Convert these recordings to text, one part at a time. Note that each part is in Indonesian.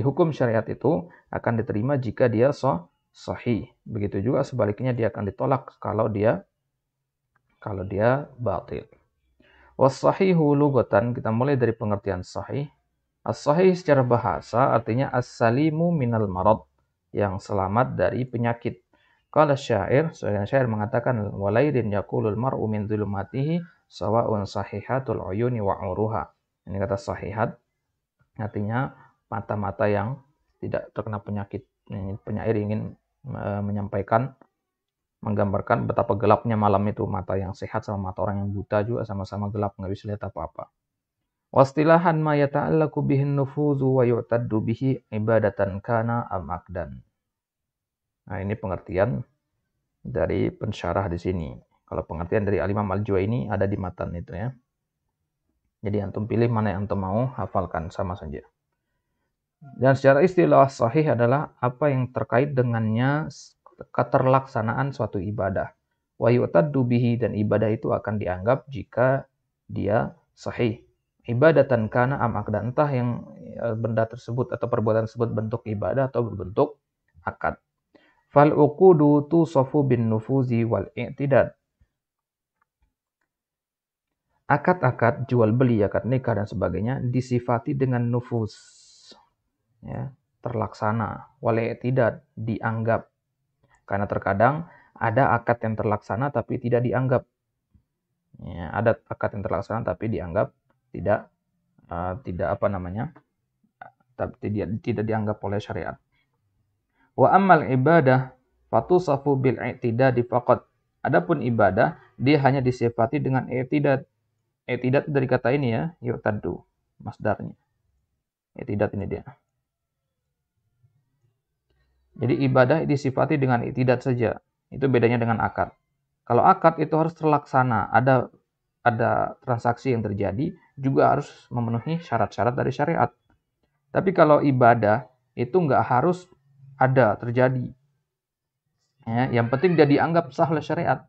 hukum syariat itu akan diterima jika dia sahih. Begitu juga sebaliknya dia akan ditolak kalau dia batil. Was-sahihu lughatan, kita mulai dari pengertian sahih. As-sahih secara bahasa artinya as-salimu minal marad, yang selamat dari penyakit. Qala syair, seorang syair mengatakan walaidin yaqulul mar'u min dzulumatihi sawa'un sahihatul uyuni wa uruha. Ini kata sahihat artinya mata-mata yang tidak terkena penyakit. Ini penyair ingin menyampaikan, menggambarkan betapa gelapnya malam itu. Mata yang sehat sama mata orang yang buta juga sama-sama gelap, nggak bisa lihat apa-apa. Wastilahan ma yata'allaqu bihin nufuzu wa yu'taddu bihi ibadatan kana am aqdan. Nah, ini pengertian dari pensyarah di sini. Kalau pengertian dari Al-Imam Al-Juwaini ada di matan itu ya. Jadi antum pilih mana yang antum mau, hafalkan sama saja. Dan secara istilah sahih adalah apa yang terkait dengannya keterlaksanaan suatu ibadah. Wa yu'taddu bihi, dan ibadah itu akan dianggap jika dia sahih. Ibadatan kana am aqdan, entah yang benda tersebut atau perbuatan tersebut bentuk ibadah atau berbentuk akad. Fal uqudu tusafu bin nufuzi wal i'tidad. Akad-akad jual beli, akad nikah dan sebagainya disifati dengan nufuz, ya, terlaksana, wal i'tidad, dianggap. Karena terkadang ada akad yang terlaksana tapi tidak dianggap. Ya, ada akad yang terlaksana tapi dianggap tidak tidak dianggap oleh syariat. Wa ammal ibadah fatusafu bil i'tidad faqat. Adapun ibadah dia hanya disifati dengan i'tidad. I'tidad dari kata ini ya, yu'taddu, masdarnya. I'tidad ini dia. Jadi ibadah disifati dengan i'tidad saja. Itu bedanya dengan akad. Kalau akad itu harus terlaksana, ada transaksi yang terjadi, juga harus memenuhi syarat-syarat dari syariat. Tapi kalau ibadah itu nggak harus ada terjadi. Ya, yang penting dia dianggap sah oleh syariat.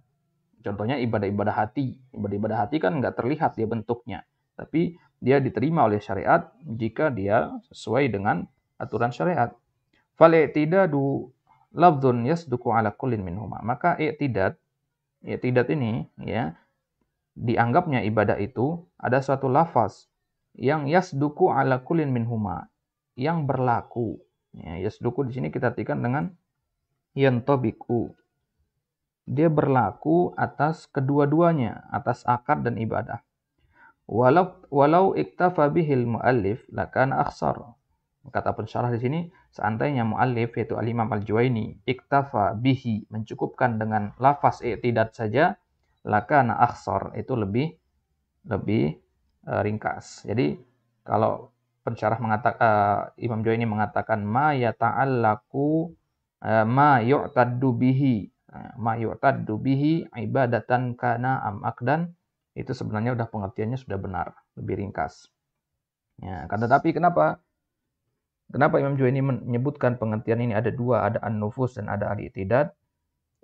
Contohnya ibadah-ibadah hati. Ibadah-ibadah hati kan nggak terlihat dia bentuknya. Tapi dia diterima oleh syariat jika dia sesuai dengan aturan syariat. Fal-i'tidadu lafdzun yasduqu ala kullin minhuma. Maka i'tidad ini ya, dianggapnya ibadah itu ada suatu lafaz yang yasduqu ala kullin minhuma, yang berlaku. Ya, yasduqu di sini kita artikan dengan yantabiqu. Dia berlaku atas kedua-duanya, atas akad dan ibadah. Walau iktafa bihil muallif lakana akhsar. Kata pensyarah di sini, seandainya muallif yaitu Al-Imam Al-Juwaini iktafa bihi, mencukupkan dengan lafaz i'tidad saja, lakana akhsar, itu lebih ringkas. Jadi kalau pensyarah mengatakan Imam Juwaini mengatakan ma yata'allaqu ma yu'taddu bihi, ma yu'taddu bihi ibadatan kana am aqdan, itu sebenarnya udah pengertiannya sudah benar, lebih ringkas. Ya, kan, tetapi kenapa Imam Juwaini menyebutkan pengertian ini ada dua, ada an-nufus dan ada al-i'tidad?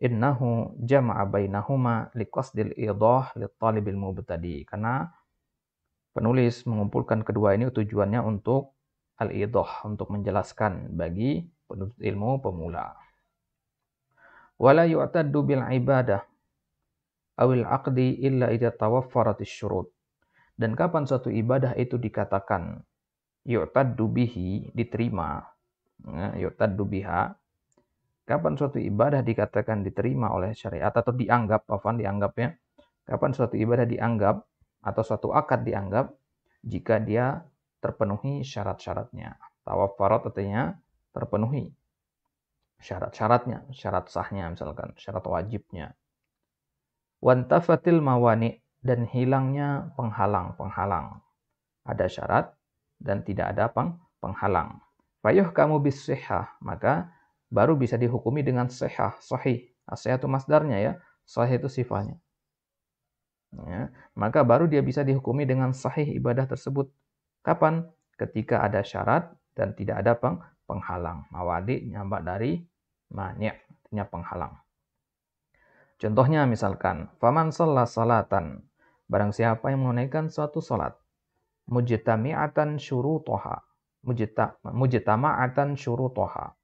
Innahu jama'a bainahuma liqasdil idah lit-talibil mubtadi. Karena penulis mengumpulkan kedua ini tujuannya untuk al-idah, untuk menjelaskan bagi penuntut ilmu pemula. Wala yu'taddu bil ibadah awil aqdi illa idza tawaffaratis syurut. Dan kapan suatu ibadah itu dikatakan yu'taddu bihi, diterima, yu'taddu biha, kapan suatu ibadah dikatakan diterima oleh syariat atau dianggap ya. Kapan suatu ibadah dianggap atau suatu akad dianggap jika dia terpenuhi syarat-syaratnya. Tawaffarat artinya terpenuhi syarat-syaratnya, syarat sahnya misalkan, syarat wajibnya. Wantafatil mawani, dan hilangnya penghalang-penghalang. Ada syarat dan tidak ada penghalang. Fayuh kamu bis-sihah, maka baru bisa dihukumi dengan sihah, sahih. As-sihah itu masdarnya ya, sahih itu sifatnya. Ya, maka baru dia bisa dihukumi dengan sahih ibadah tersebut. Kapan? Ketika ada syarat dan tidak ada penghalang. Mawadi nyambak dari mani', artinya penghalang. Contohnya misalkan, faman shalla salatan, barang siapa yang menunaikan suatu salat, mujtami'atan syurutoha, mujtama'atan syurutoha.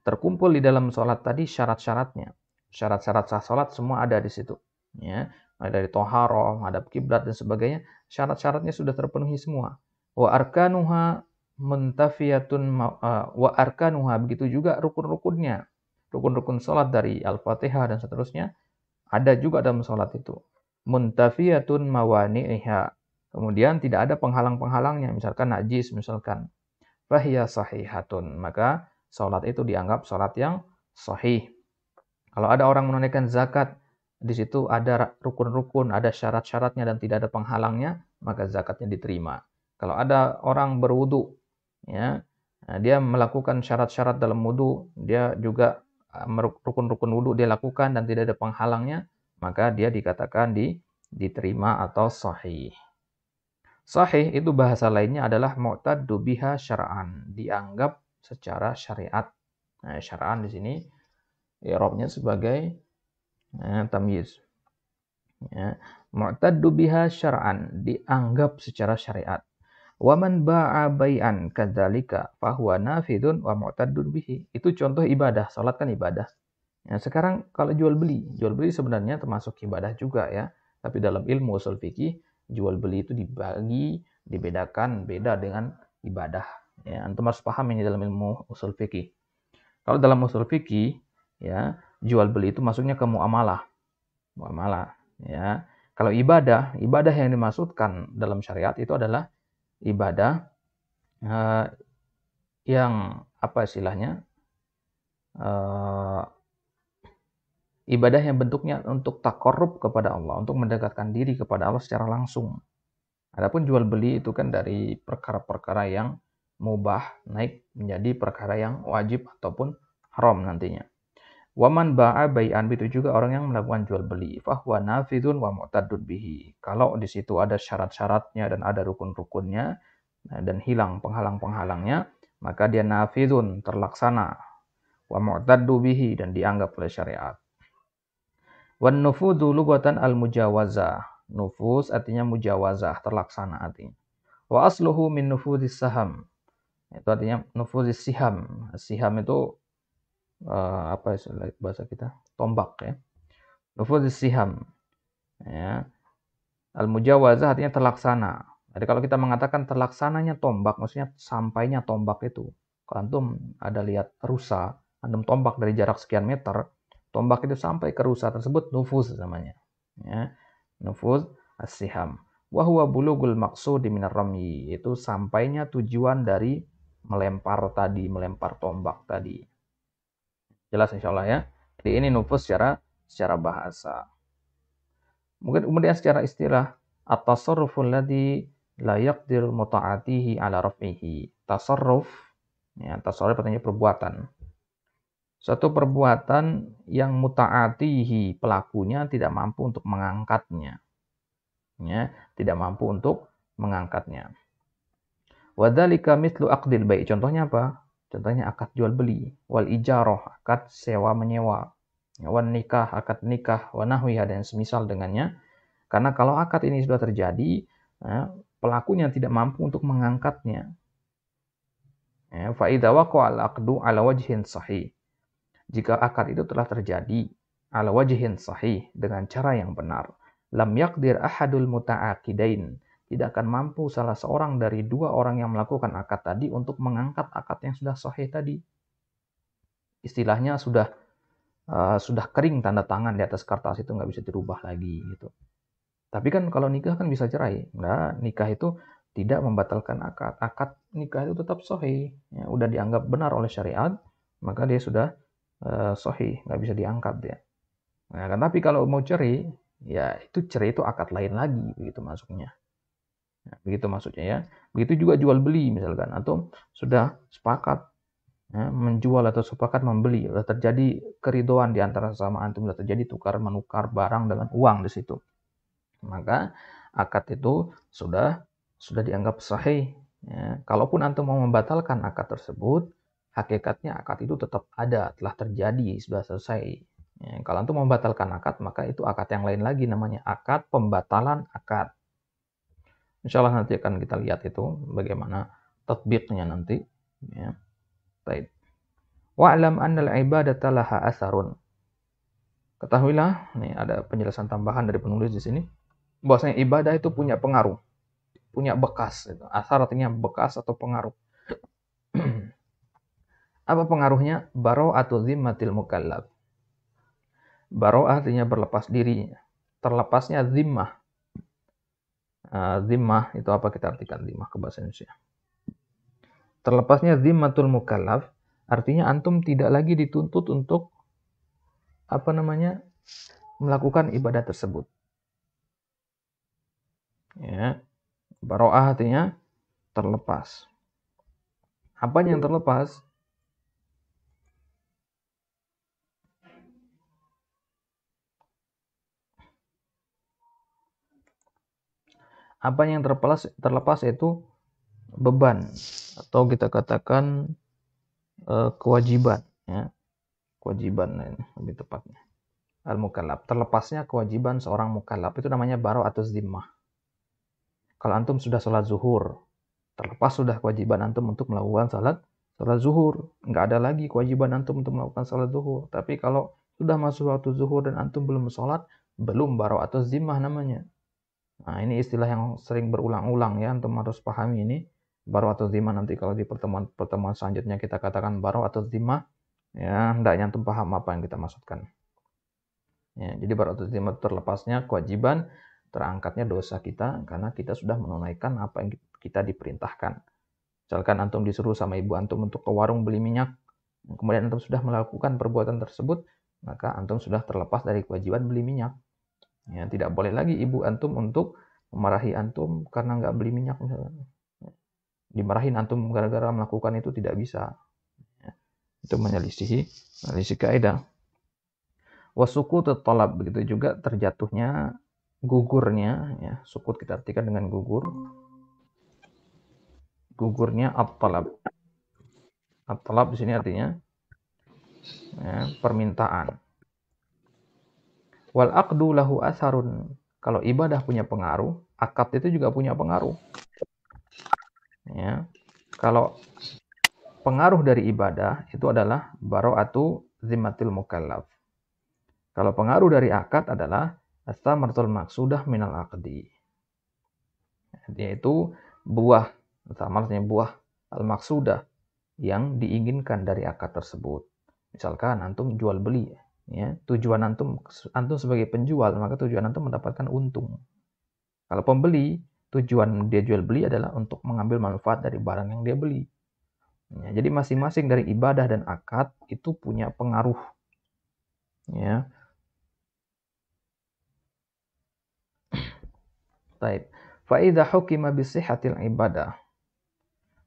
Terkumpul di dalam sholat tadi syarat-syaratnya. Syarat-syarat sah sholat semua ada di situ. Ya, mulai dari toharoh, menghadap kiblat dan sebagainya, syarat-syaratnya sudah terpenuhi semua. Wa arkanuha wa arkanuha, begitu juga rukun-rukunnya. Rukun-rukun sholat dari Al-Fatihah dan seterusnya ada juga dalam sholat itu. Muntafiyatun mawani'iha. Kemudian tidak ada penghalang-penghalangnya, misalkan najis, misalkan. Fahiya sahihatun. Maka sholat itu dianggap sholat yang sahih. Kalau ada orang menunaikan zakat, di situ ada rukun-rukun, ada syarat-syaratnya dan tidak ada penghalangnya, maka zakatnya diterima. Kalau ada orang berwudu, ya, dia melakukan syarat-syarat dalam wudu, dia juga rukun-rukun wudu dia lakukan dan tidak ada penghalangnya, maka dia dikatakan diterima atau sahih. Sahih itu bahasa lainnya adalah mu'taddu biha syara'an, dianggap secara syariat. Nah, syara'an di sini i'rabnya sebagai tamyiz. Ya, mu'taddu biha syara'an, dianggap secara syariat. Wa man ba'a bai'an kadzalika fahuwa nafidun wa mu'taddun bihi. Itu contoh ibadah, salat kan ibadah. Ya, sekarang kalau jual beli sebenarnya termasuk ibadah juga ya. Tapi dalam ilmu ushul fikih, jual beli itu dibedakan beda dengan ibadah. Ya, antum harus paham ini dalam ilmu ushul fikih. Kalau dalam ushul fikih, ya, jual beli itu masuknya ke muamalah. Muamalah, ya. Kalau ibadah yang dimaksudkan dalam syariat itu adalah ibadah yang apa istilahnya? Ibadah yang bentuknya untuk takarrub kepada Allah, untuk mendekatkan diri kepada Allah secara langsung. Adapun jual beli itu kan dari perkara-perkara yang mubah naik menjadi perkara yang wajib ataupun haram nantinya. Waman ba'a bai'an, itu juga orang yang melakukan jual beli. Fahuwa nafidun wa mu'taddun bihi. Kalau di situ ada syarat-syaratnya dan ada rukun-rukunnya dan hilang penghalang-penghalangnya, maka dia nafidun, terlaksana. Wa mu'taddu bihi, dan dianggap oleh syariat. Wan nufudu lugatan al-mujawazah. Nufuz artinya mujawazah, terlaksana artinya. Wa asluhu min nufudis saham. Itu artinya nufudis siham. Siham itu apa istilah bahasa kita? Tombak ya. Nufudis siham. Ya. Al-mujawazah artinya terlaksana. Jadi kalau kita mengatakan terlaksananya tombak, maksudnya sampainya tombak itu. Kalau antum ada lihat rusa, antum tombak dari jarak sekian meter, tombak itu sampai ke rusa tersebut nufuz namanya. Ya. Nufuz as-siham. Wa huwa bulugul maqsudi minar ramyi, itu sampainya tujuan dari melempar tombak tadi. Jelas insyaallah ya. Jadi ini nufuz secara bahasa. Mungkin kemudian secara istilah, at-tasarruful ladzi la yaqdir muta'atihi ala raf'ihi. Tasarruf, ya, tasarruf artinya perbuatan. Suatu perbuatan yang muta'atihi, pelakunya tidak mampu untuk mengangkatnya. Ya, tidak mampu untuk mengangkatnya. Wa dzalika mithlu aqdil bai'. Contohnya apa? Contohnya akad jual beli, wal ijarah, akad sewa menyewa, wan nikah, akad nikah, wa nahwiha, dan semisal dengannya. Karena kalau akad ini sudah terjadi, pelakunya tidak mampu untuk mengangkatnya. Fa idza waqa'a al-aqdu ala wajhin sahih. Jika akad itu telah terjadi ala wajhin sahih, dengan cara yang benar, lam yaqdir ahadul muta'aqidain, tidak akan mampu salah seorang dari dua orang yang melakukan akad tadi untuk mengangkat akad yang sudah sahih tadi. Istilahnya sudah kering tanda tangan di atas kertas, itu nggak bisa dirubah lagi gitu. Tapi kan kalau nikah kan bisa cerai. Nah, nikah itu tidak membatalkan akad. Akad nikah itu tetap sahih. Ya, udah dianggap benar oleh syariat, maka dia sudah sahih, nggak bisa diangkat ya. Nah, kan tapi kalau mau cerai, ya itu cerai itu akad lain lagi, begitu maksudnya. Nah, begitu maksudnya ya. Begitu juga jual beli misalkan, atau sudah sepakat ya, menjual atau sepakat membeli, sudah terjadi keridhaan di antara sesama antum, sudah terjadi tukar menukar barang dengan uang di situ. Maka akad itu sudah dianggap sahih. Ya. Kalaupun antum mau membatalkan akad tersebut, hakikatnya akad itu tetap ada, telah terjadi, sudah selesai. Ya. Kalau antum membatalkan akad, maka itu akad yang lain lagi, namanya akad pembatalan akad. Insya Allah nanti akan kita lihat itu bagaimana tatbiqnya nanti. Ya. Baik. Wa'lam annal ibadata laha asarun. Ketahuilah, nih ada penjelasan tambahan dari penulis di sini, bahwasanya ibadah itu punya pengaruh, punya bekas. Asar artinya bekas atau pengaruh. Apa pengaruhnya? Bara'atu zimmatil mukallaf. Bara'ah artinya berlepas diri. Terlepasnya zimmah. Zimmah itu apa kita artikan zimmah ke bahasa Indonesia? Terlepasnya zimmatul mukallaf artinya antum tidak lagi dituntut untuk melakukan ibadah tersebut. Ya. Bara'ah artinya terlepas. Apa yang terlepas? Apa yang terlepas itu beban atau kita katakan kewajiban, ya. Kewajiban lebih tepatnya. Al-mukallaf, terlepasnya kewajiban seorang mukallaf itu namanya bara'atu zimmah. Kalau antum sudah sholat zuhur, terlepas sudah kewajiban antum untuk melakukan sholat zuhur. Nggak ada lagi kewajiban antum untuk melakukan sholat zuhur. Tapi kalau sudah masuk waktu zuhur dan antum belum sholat, belum bara'atu zimmah namanya. Nah, ini istilah yang sering berulang-ulang ya, antum harus pahami ini. Bara'atu zimmah nanti kalau di pertemuan selanjutnya kita katakan bara'atu zimmah, ya hendaknya antum paham apa yang kita maksudkan. Ya, jadi bara'atu zimmah terlepasnya kewajiban, terangkatnya dosa kita karena kita sudah menunaikan apa yang kita diperintahkan. Misalkan antum disuruh sama ibu antum untuk ke warung beli minyak, kemudian antum sudah melakukan perbuatan tersebut, maka antum sudah terlepas dari kewajiban beli minyak. Ya, tidak boleh lagi ibu antum untuk memarahi antum karena nggak beli minyak. Dimarahin antum gara-gara melakukan itu tidak bisa. Ya, itu menyelisihi kaidah. Wasukutut talab, begitu juga terjatuhnya, gugurnya, ya, sukut kita artikan dengan gugur. Gugurnya at-talab. At-talab di sini artinya ya, permintaan. Wal aqdu lahu asarun. Kalau ibadah punya pengaruh, akad itu juga punya pengaruh. Ya. Kalau pengaruh dari ibadah itu adalah bara'atu zimmatil mukallaf. Kalau pengaruh dari akad adalah as-samartul maqsudah minal aqdi. Yaitu buah, artinya buah al-maqsudah yang diinginkan dari akad tersebut. Misalkan antum jual beli, ya, tujuan antum sebagai penjual, maka tujuan antum mendapatkan untung. Kalau pembeli, tujuan dia jual beli adalah untuk mengambil manfaat dari barang yang dia beli. Ya, jadi masing-masing dari ibadah dan akad itu punya pengaruh. Ya. Taib. Fa idza hukima bi sihhatil ibadah.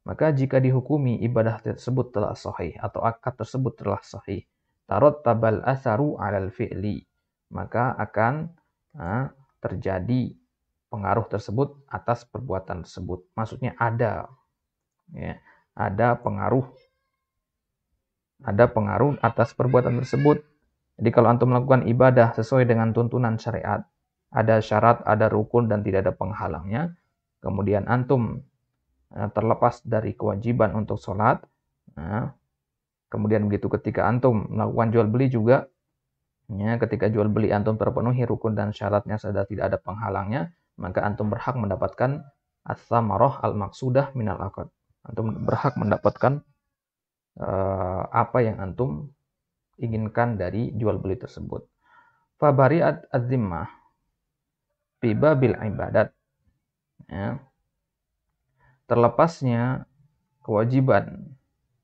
Maka jika dihukumi ibadah tersebut telah sahih atau akad tersebut telah sahih, tarattabal asaru 'alal fi'li, maka akan terjadi pengaruh tersebut atas perbuatan tersebut. Maksudnya ada, ya, ada pengaruh atas perbuatan tersebut. Jadi kalau antum melakukan ibadah sesuai dengan tuntunan syariat, ada syarat, ada rukun dan tidak ada penghalangnya, kemudian antum terlepas dari kewajiban untuk sholat, kemudian begitu ketika antum melakukan jual beli juga, ya, ketika jual beli antum terpenuhi rukun dan syaratnya sudah tidak ada penghalangnya, maka antum berhak mendapatkan as-samarah al-maqsudah minal aqd. Antum berhak mendapatkan apa yang antum inginkan dari jual beli tersebut. Fabari'at az-zimmah fi babil ibadat. Ya. Terlepasnya kewajiban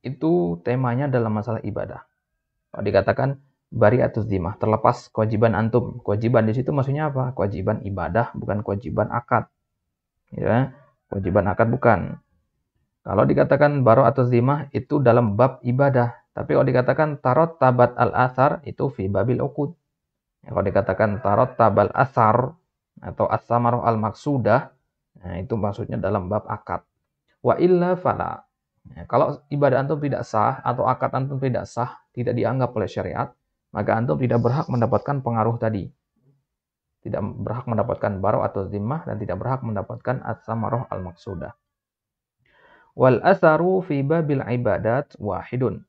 itu temanya dalam masalah ibadah. Kalau dikatakan bari'atuz zimmah, terlepas kewajiban antum. Kewajiban di situ maksudnya apa? Kewajiban ibadah, bukan kewajiban akad. Ya, kewajiban akad bukan. Kalau dikatakan bara'atuz zimmah itu dalam bab ibadah. Tapi kalau dikatakan tarot tabat al-athar itu fi babil uqud. Ya, kalau dikatakan tarot tabal asar atau as-samarah al-maqsudah, nah itu maksudnya dalam bab akad. Wa illa fala. Ya, kalau ibadah antum tidak sah atau akad antum tidak sah, tidak dianggap oleh syariat, maka antum tidak berhak mendapatkan pengaruh tadi. Tidak berhak mendapatkan bara'atuz zimmah dan tidak berhak mendapatkan as-samarah al-maqsudah. Wal atharu fi babil ibadat wahidun.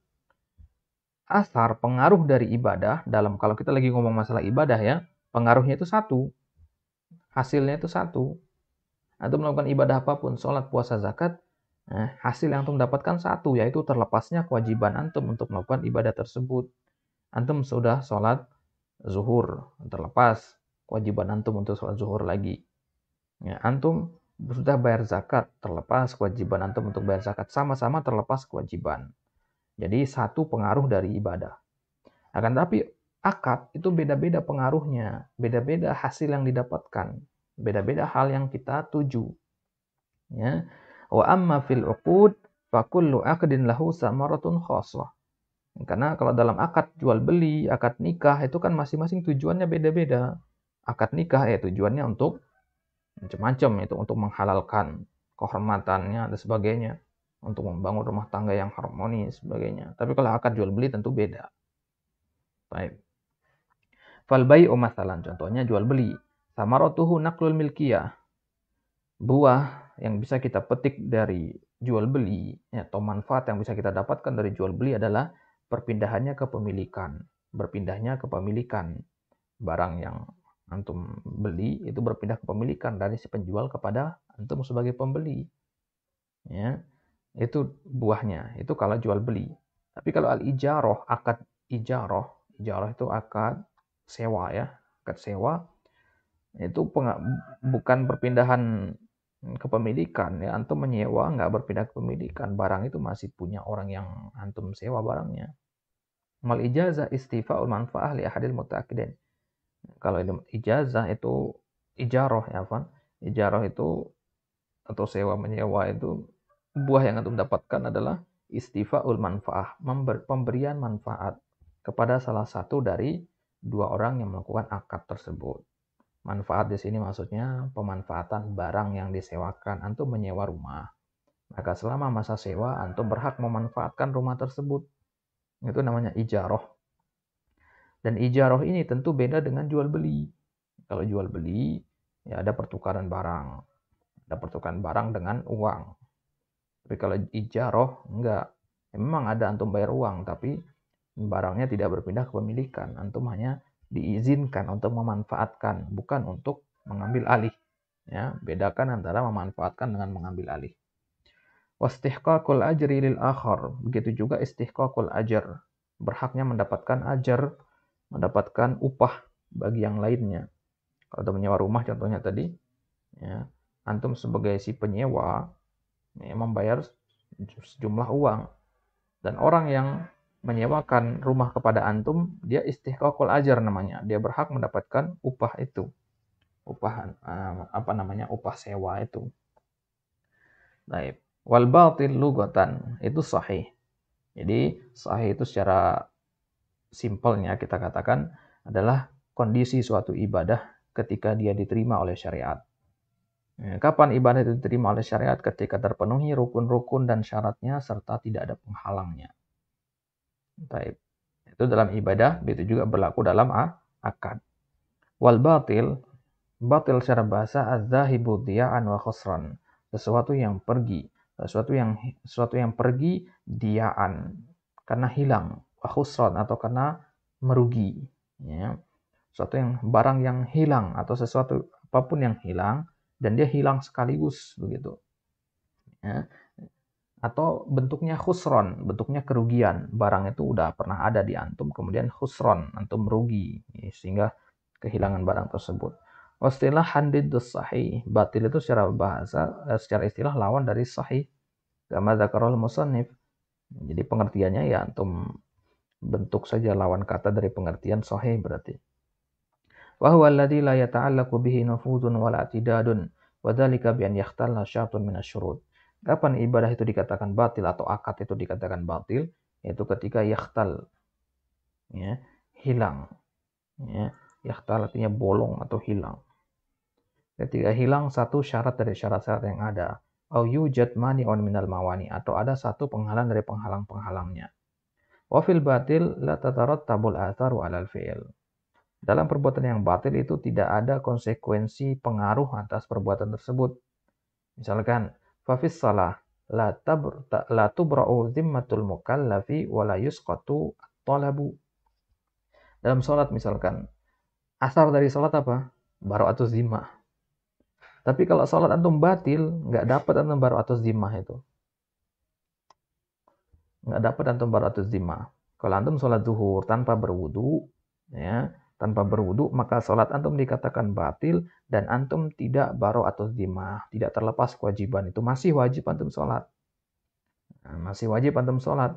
Asar, pengaruh dari ibadah, kalau kita lagi ngomong masalah ibadah ya, pengaruhnya itu satu, hasilnya itu satu. Antum melakukan ibadah apapun, sholat, puasa, zakat, hasil yang antum dapatkan satu, yaitu terlepasnya kewajiban antum untuk melakukan ibadah tersebut. Antum sudah sholat zuhur, terlepas kewajiban antum untuk sholat zuhur lagi. Ya, antum sudah bayar zakat, terlepas kewajiban antum untuk bayar zakat, sama-sama terlepas kewajiban. Jadi satu pengaruh dari ibadah. Akan tapi akad itu beda-beda pengaruhnya, beda-beda hasil yang didapatkan, beda-beda hal yang kita tuju. Ya. Wa amma fil uqud fa kullu aqdin lahu samaratun khassah. Karena kalau dalam akad jual beli, akad nikah itu kan masing-masing tujuannya beda-beda. Akad nikah ya tujuannya untuk macam-macam, itu untuk menghalalkan kehormatannya dan sebagainya, untuk membangun rumah tangga yang harmonis sebagainya. Tapi kalau akad jual beli tentu beda. Baik. Fal bai'u masalan, contohnya jual beli. Samaratuhu naqlul milkiyah. Buah yang bisa kita petik dari jual beli, ya, atau manfaat yang bisa kita dapatkan dari jual beli adalah perpindahannya ke pemilikan. Berpindahnya ke pemilikan. Barang yang antum beli itu berpindah ke pemilikan dari si penjual kepada antum sebagai pembeli. Ya, itu buahnya. Itu kalau jual beli. Tapi kalau al-ijarah, akad ijarah itu akad sewa ya. Akad sewa itu bukan perpindahan kepemilikan ya, antum menyewa nggak berpindah kepemilikan, barang itu masih punya orang yang antum sewa barangnya. Mal ijazah istifa'ul manfaah li ahadil muta'akkidin. Kalau ijazah itu ijarah ya, Van. Ijarah itu atau sewa menyewa itu buah yang antum dapatkan adalah istifa'ul manfaah, pemberian manfaat kepada salah satu dari dua orang yang melakukan akad tersebut. Manfaat di sini maksudnya pemanfaatan barang yang disewakan. Antum menyewa rumah, maka selama masa sewa antum berhak memanfaatkan rumah tersebut. Itu namanya ijarah. Dan ijarah ini tentu beda dengan jual beli. Kalau jual beli ya ada pertukaran barang. Ada pertukaran barang dengan uang. Tapi kalau ijarah enggak. Ya, memang ada antum bayar uang, tapi barangnya tidak berpindah ke pemilikan. Antum hanya diizinkan untuk memanfaatkan, bukan untuk mengambil alih. Ya, bedakan antara memanfaatkan dengan mengambil alih. Wastihqaqul ajri lil akhar. Begitu juga istihqaqul ajr. Berhaknya mendapatkan ajar, mendapatkan upah bagi yang lainnya. Kalau antum menyewa rumah contohnya tadi, ya, antum sebagai si penyewa ya, membayar sejumlah uang. Dan orang yang menyewakan rumah kepada antum, dia istihqaqul ajar namanya. Dia berhak mendapatkan upah itu. Upah upah sewa itu. Baik. Wal batil lugatan itu sahih. Jadi sahih itu secara simpelnya kita katakan adalah kondisi suatu ibadah ketika dia diterima oleh syariat. Kapan ibadah itu diterima oleh syariat? Ketika terpenuhi rukun-rukun dan syaratnya serta tidak ada penghalangnya. Baik. Itu dalam ibadah, begitu juga berlaku dalam akad. Wal batil secara bahasa az-zahibu diya'an wa khusran. Sesuatu yang pergi diya'an karena hilang, wa khusran atau karena merugi, ya. Barang yang hilang atau sesuatu apapun yang hilang dan dia hilang sekaligus begitu. Ya. Atau bentuknya khusron, bentuknya kerugian. Barang itu udah pernah ada di antum, kemudian khusron, antum merugi, sehingga kehilangan barang tersebut. Istilah handidus sahih, batil itu secara bahasa, secara istilah lawan dari sahih. Kama dzakarul musannif. Jadi pengertiannya ya antum bentuk saja lawan kata dari pengertian sahih berarti. Wa huwa alladzi la yata'allaqu bihi nufuzun wala i'tidadun, wa dzalika bi an yakhtalla syartun minasyurut. Kapan ibadah itu dikatakan batil atau akad itu dikatakan batil? Yaitu ketika yakhtal, ya, hilang. Ya, yakhtal artinya bolong atau hilang. Ketika hilang satu syarat dari syarat-syarat yang ada. Au yujad mani'un minal mawani, atau ada satu penghalang dari penghalang-penghalangnya. Wa fil batil la tatarattabul atharu 'alal fi'il. Dalam perbuatan yang batil itu tidak ada konsekuensi pengaruh atas perbuatan tersebut. Misalkan, fafis salah, la tubra'u zimmatul mukallafi wa la yusqatu talabu. Dalam sholat misalkan, asar dari sholat apa? Bara'atuz zimmah. Tapi kalau sholat antum batil, nggak dapat antum bara'atuz zimmah itu. Nggak dapat antum bara'atuz zimmah. Kalau antum sholat zuhur tanpa berwudu, ya, tanpa berwudu, maka sholat antum dikatakan batil dan antum tidak bara'atuz zimmah, tidak terlepas kewajiban itu, masih wajib antum sholat. Nah, masih wajib antum sholat.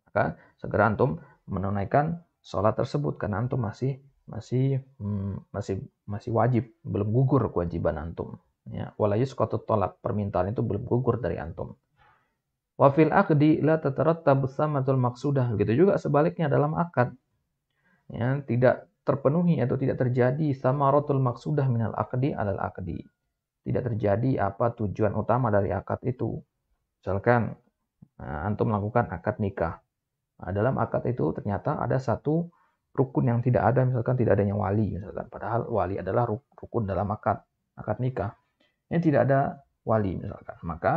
Maka segera antum menunaikan sholat tersebut karena antum masih wajib, belum gugur kewajiban antum. Ya, wala yusqatut talab, permintaan itu belum gugur dari antum. Wa fil aqdi la tatarattabu tsamatul maqsudah. Begitu juga sebaliknya dalam akad. Ya, tidak terpenuhi atau tidak terjadi samaratul maqsudah minal aqdi alal aqdi. Tidak terjadi apa tujuan utama dari akad itu. Misalkan antum melakukan akad nikah. Nah, dalam akad itu ternyata ada satu rukun yang tidak ada, misalkan tidak adanya wali, misalkan. Padahal wali adalah rukun dalam akad nikah. Ini tidak ada wali, misalkan. Maka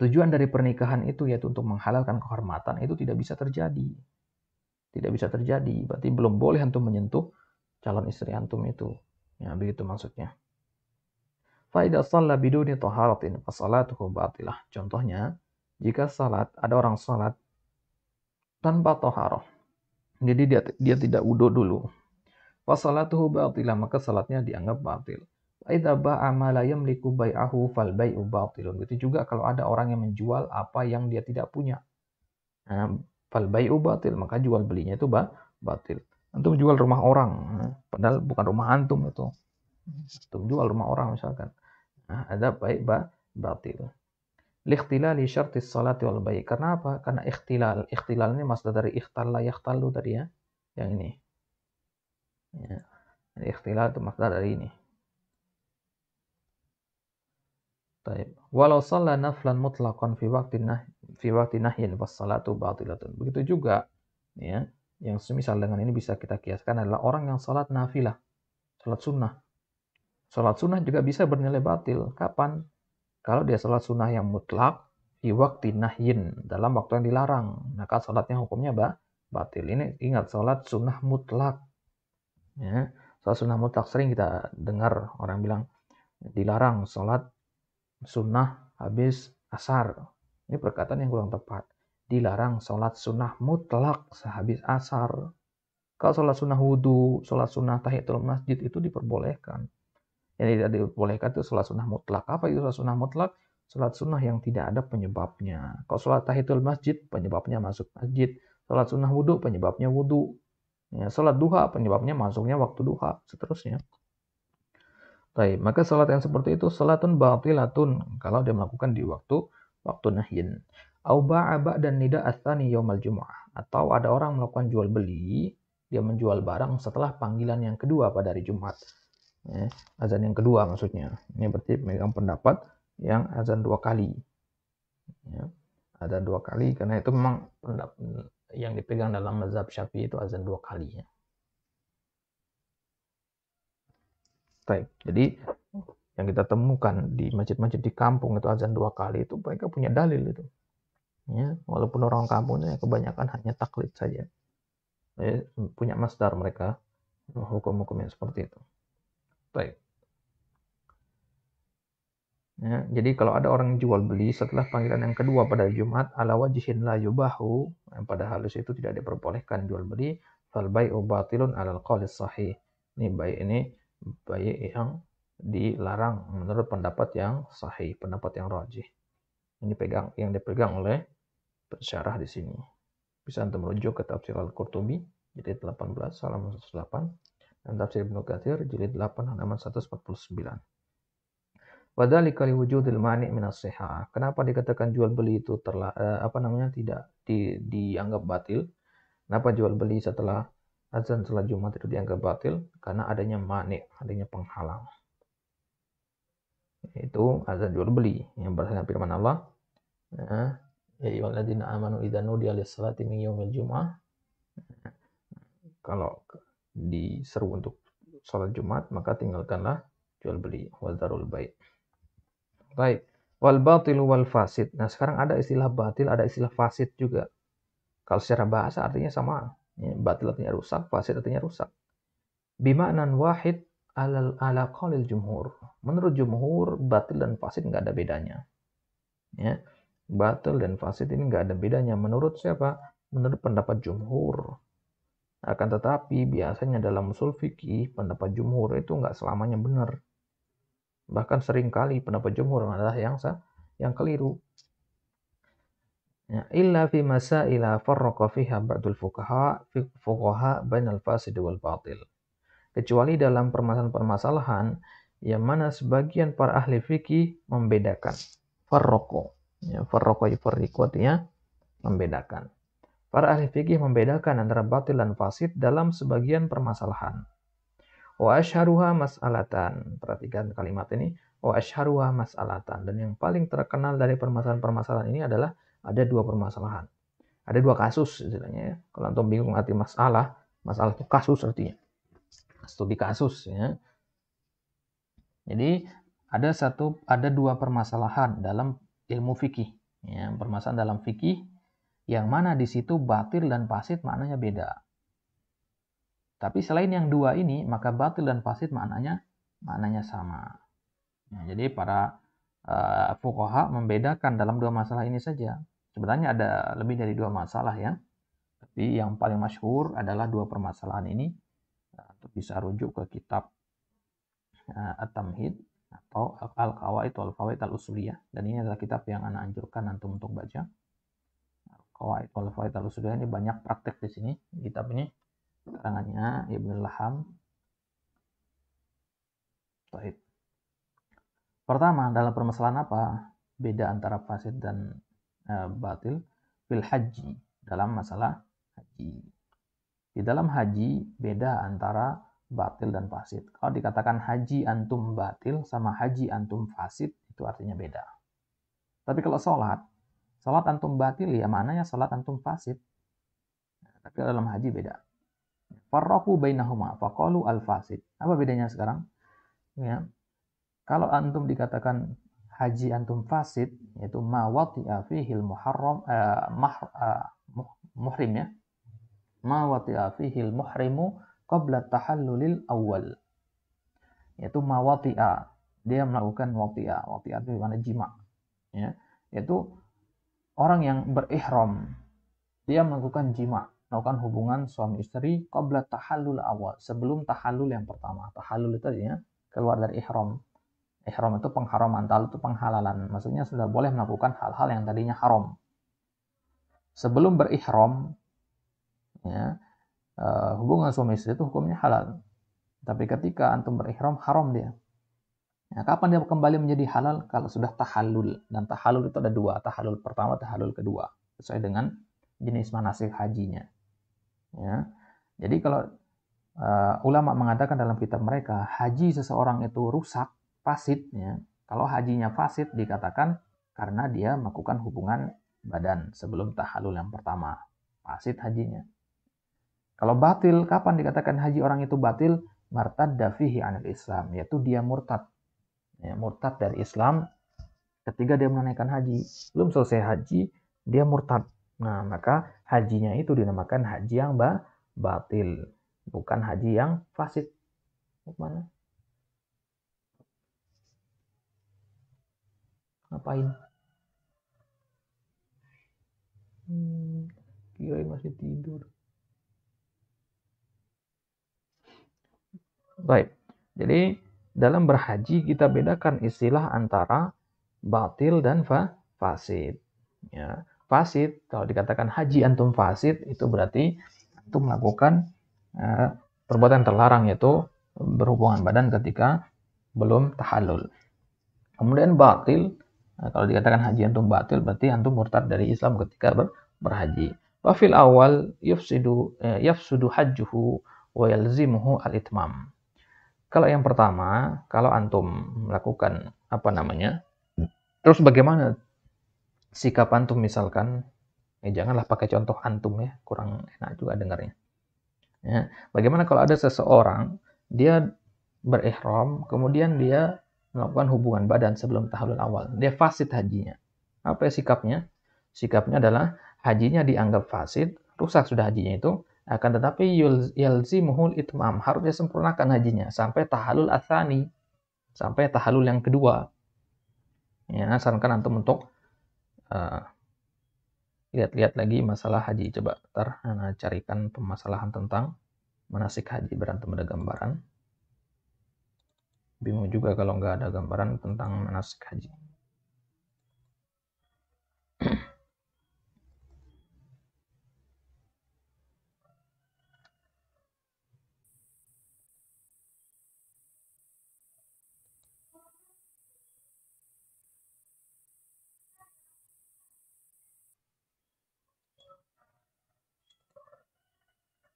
tujuan dari pernikahan itu yaitu untuk menghalalkan kehormatan itu tidak bisa terjadi. Tidak bisa terjadi, berarti belum boleh antum menyentuh calon istri antum itu. Ya, begitu maksudnya. Fa idza shalla biduni taharatin fa salatuhu batilah. Contohnya, jika salat, ada orang salat tanpa taharah. Jadi dia tidak wudu dulu. Fa salatuhu batilah, maka salatnya dianggap batil. Fa idza ba'a ma la yamliku bai'ahu fal bai'u batilun. Begitu juga kalau ada orang yang menjual apa yang dia tidak punya. Nah, fal bai'u batil, maka jual belinya itu batil. Antum jual rumah orang, padahal bukan rumah antum itu. Antum jual rumah orang misalkan. Nah, ada baik batil. Likhtilali syartis salati wal bai'. Karena apa? Karena ikhtilal. Ikhtilal ini maksud dari ikhtalla yakhtallu tadi ya. Yang ini. Ya. Ikhtilal itu maksud dari ini. Taib. Walau shalla naflan mutlaqan fi waqti nahyin fas salatu batilatun. Begitu juga ya, yang semisal dengan ini bisa kita kiaskan adalah orang yang salat nafilah, salat sunnah. Salat sunnah juga bisa bernilai batil. Kapan? Kalau dia salat sunnah yang mutlak fi waqti nahyin, dalam waktu yang dilarang, maka salatnya hukumnya batil. Ini ingat, salat sunnah mutlak. Ya, salat sunnah mutlak sering kita dengar orang bilang dilarang salat sunnah habis asar. Ini perkataan yang kurang tepat. Dilarang sholat sunnah mutlak sehabis asar. Kalau sholat sunnah wudhu, sholat sunnah tahiyatul masjid itu diperbolehkan. Yang tidak diperbolehkan itu sholat sunnah mutlak. Apa itu sholat sunnah mutlak? Sholat sunnah yang tidak ada penyebabnya. Kalau sholat tahiyatul masjid, penyebabnya masuk masjid. Sholat sunnah wudhu, penyebabnya wudhu. Ya, sholat duha, penyebabnya masuknya waktu duha. Seterusnya. Baik, maka salat yang seperti itu salatun batilatun kalau dia melakukan di waktu nahyin. Au ba'a ba'dan nida ats-tsani yaumal jumu'ah. Atau ada orang melakukan jual beli, dia menjual barang setelah panggilan yang kedua pada hari Jumat. Azan yang kedua maksudnya. Ini berarti memegang pendapat yang azan 2 kali. Ya, azan 2 kali karena itu memang pendapat yang dipegang dalam mazhab Syafi'i itu azan 2 kali ya. Baik, jadi yang kita temukan di masjid-masjid di kampung itu azan 2 kali itu mereka punya dalil itu. Ya, walaupun orang kampungnya kebanyakan hanya taklid saja. Punya masdar mereka hukum-hukum yang seperti itu. Baik. Ya, jadi kalau ada orang jual beli setelah panggilan yang kedua pada Jumat ala wajhin la yubahu, pada halus itu tidak diperbolehkan jual beli, fal bai'u batilun alal qawli sahih. Ini baik yang dilarang menurut pendapat yang sahih, pendapat yang rajih. Ini yang dipegang oleh pensyarah di sini. Bisa antum merujuk ke tafsir Al-Qurtubi jilid 18 halaman 108 dan tafsir Ibnu Katsir jilid 8 halaman 149. Wadzalika liwujudil mani' minas shihah. Kenapa dikatakan jual beli itu tidak dianggap batil? Kenapa jual beli setelah azan salat Jumat itu dianggap batil? Karena adanya mani', adanya penghalang. Itu azan jual beli yang berdasarkan firman Allah. Ya ayyuhalladzina amanu idza nudiya lis-salati min yaumil jumu'ah. Kalau diseru untuk salat Jumat, maka tinggalkanlah jual beli, wadzarul bai'. Baik. Wal batilu wal fasid. Nah, sekarang ada istilah batil, ada istilah fasid juga. Kalau secara bahasa artinya sama. Ya, batil artinya rusak, fasid artinya rusak. Bima'nan wahid ala qaulil jumhur. Menurut jumhur, batil dan fasid nggak ada bedanya. Ya, batil dan fasid ini nggak ada bedanya. Menurut siapa? Menurut pendapat jumhur. Akan tetapi biasanya dalam usul fikih, pendapat jumhur itu nggak selamanya benar. Bahkan seringkali pendapat jumhur adalah yang keliru. Ya, illa fi masaila farraqa fiha ba'dul fuqaha bainal fasid wal batil. Kecuali dalam permasalahan-permasalahan yang mana sebagian para ahli fikih membedakan. Farraqa. Ya, farraqa yufarriqu artinya membedakan. Para ahli fikih membedakan antara batil dan fasid dalam sebagian permasalahan. Wa asyharuha mas'alatan. Perhatikan kalimat ini. Wa asyharuha mas'alatan. Dan yang paling terkenal dari permasalahan-permasalahan ini adalah ada dua permasalahan. Ada dua kasus istilahnya ya. Kalau antum bingung arti masalah itu kasus artinya. Studi kasus ya. Jadi ada dua permasalahan dalam ilmu fikih. Ya, permasalahan dalam fikih yang mana di situ batil dan fasid maknanya beda. Tapi selain yang dua ini, maka batil dan fasid maknanya sama. Ya, jadi para fuqaha membedakan dalam dua masalah ini saja. Sebenarnya ada lebih dari dua masalah ya. Tapi yang paling masyhur adalah dua permasalahan ini. Untuk bisa rujuk ke kitab At-Tamhid atau Al-Qawaid wal-Fawaid al-Usuliyah. Dan ini adalah kitab yang Anda anjurkan antum untuk baca. Al-Qawaid wal-Fawaid al-Usuliyah ini banyak praktek di sini. Kitab ini karangannya Ibnu Laham. Baik. Pertama, dalam permasalahan apa? Beda antara fasid dan batil fil haji, dalam masalah haji. Di dalam haji beda antara batil dan fasid. Kalau dikatakan haji antum batil sama haji antum fasid, itu artinya beda. Tapi kalau sholat antum batil ya maknanya sholat antum fasid. Tapi dalam haji beda. Farraqu bainahuma faqalu al-fasid. Apa bedanya sekarang? Ya. Kalau antum dikatakan haji antum fasid, yaitu ma wati'a fihil muharram muhrim ya. Ma wati'a fihil muhrimu qabla tahallulil awal. Yaitu ma wati'a, dia melakukan wati'a. Wati'a itu mana jima. Ya. Yaitu orang yang berihram, dia melakukan jima, melakukan hubungan suami istri qabla tahallul awal, sebelum tahallul yang pertama. Tahallul itu artinya keluar dari ihram. Ihram itu pengharaman, tahallul itu penghalalan. Maksudnya sudah boleh melakukan hal-hal yang tadinya haram. Sebelum berihram, ya, hubungan suami istri itu hukumnya halal. Tapi ketika antum berihram, haram dia. Ya, kapan dia kembali menjadi halal? Kalau sudah tahallul. Dan tahallul itu ada dua. Tahallul pertama, tahallul kedua. Sesuai dengan jenis manasik hajinya. Ya. Jadi kalau ulama mengatakan dalam kitab mereka, haji seseorang itu rusak, fasid, ya. Kalau hajinya fasid dikatakan karena dia melakukan hubungan badan sebelum tahallul yang pertama, fasid hajinya. Kalau batil, kapan dikatakan haji orang itu batil? Martadda fihi anil Islam, yaitu dia murtad. Ya, murtad dari Islam ketika dia menunaikan haji. Belum selesai haji, dia murtad. Nah, maka hajinya itu dinamakan haji yang batil, bukan haji yang fasid. Mana? Ngapain? Kirain masih tidur. Baik. Jadi dalam berhaji kita bedakan istilah antara batil dan fasid. Ya, fasid kalau dikatakan haji antum fasid itu berarti antum melakukan perbuatan terlarang, yaitu berhubungan badan ketika belum tahallul. Kemudian batil, kalau dikatakan haji antum batil berarti antum murtad dari Islam ketika berhaji. Wa fil awal yafsudu hajjuhu wa yalzimuhu al-itmam. Kalau yang pertama, kalau antum melakukan terus bagaimana sikap antum misalkan, janganlah pakai contoh antum ya, kurang enak juga dengarnya. Ya, bagaimana kalau ada seseorang dia berihram, kemudian dia melakukan hubungan badan sebelum tahalul awal, dia fasid hajinya. Apa ya sikapnya? Sikapnya adalah hajinya dianggap fasid, rusak sudah hajinya itu, akan tetapi yalzimuhul itmam, harus dia sempurnakan hajinya sampai tahalul atsani, sampai tahalul yang kedua. Ya, sarankan antum untuk lihat-lihat lagi masalah haji. Coba ntar carikan permasalahan tentang manasik haji, berantem ada gambaran. Bingung juga kalau nggak ada gambaran tentang manasik haji.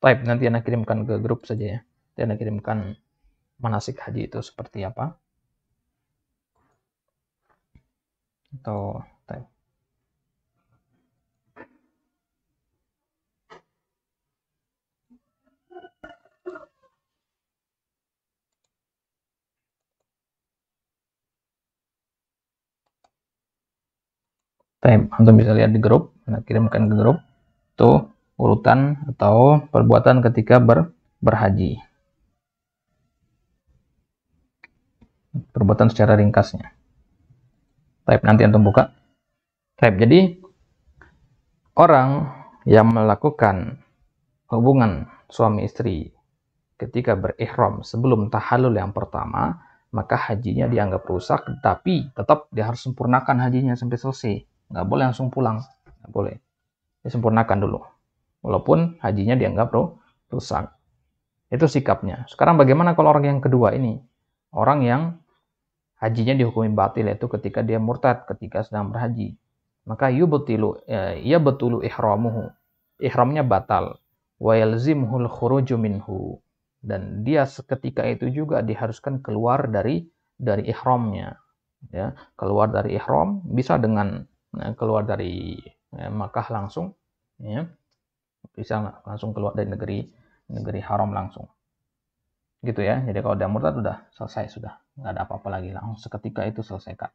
Type nanti Anda kirimkan ke grup saja ya. Nanti Anda kirimkan manasik haji itu seperti apa. Atau type. Type. Antum bisa lihat di grup. Anda kirimkan ke grup. Tuh urutan atau perbuatan ketika berhaji. Perbuatan secara ringkasnya. Type nanti antum buka. Type. Jadi orang yang melakukan hubungan suami istri ketika berihram sebelum tahallul yang pertama, maka hajinya dianggap rusak, tapi tetap dia harus sempurnakan hajinya sampai selesai. Nggak boleh langsung pulang. Nggak boleh. Disempurnakan dulu. Walaupun hajinya dianggap rusak. Itu sikapnya. Sekarang bagaimana kalau orang yang kedua ini? Orang yang hajinya dihukumi batil, yaitu ketika dia murtad ketika sedang berhaji. Maka ia betulu ihramuhu. Ihramnya batal. Wa yalzimhul khuruju minhu. Dan dia seketika itu juga diharuskan keluar dari ihramnya. Ya, keluar dari ihram bisa dengan keluar dari Makkah langsung, ya. Bisa langsung keluar dari negeri haram langsung. Gitu ya. Jadi kalau udah murtad udah selesai sudah. Nggak ada apa-apa lagi, langsung seketika itu selesaikan.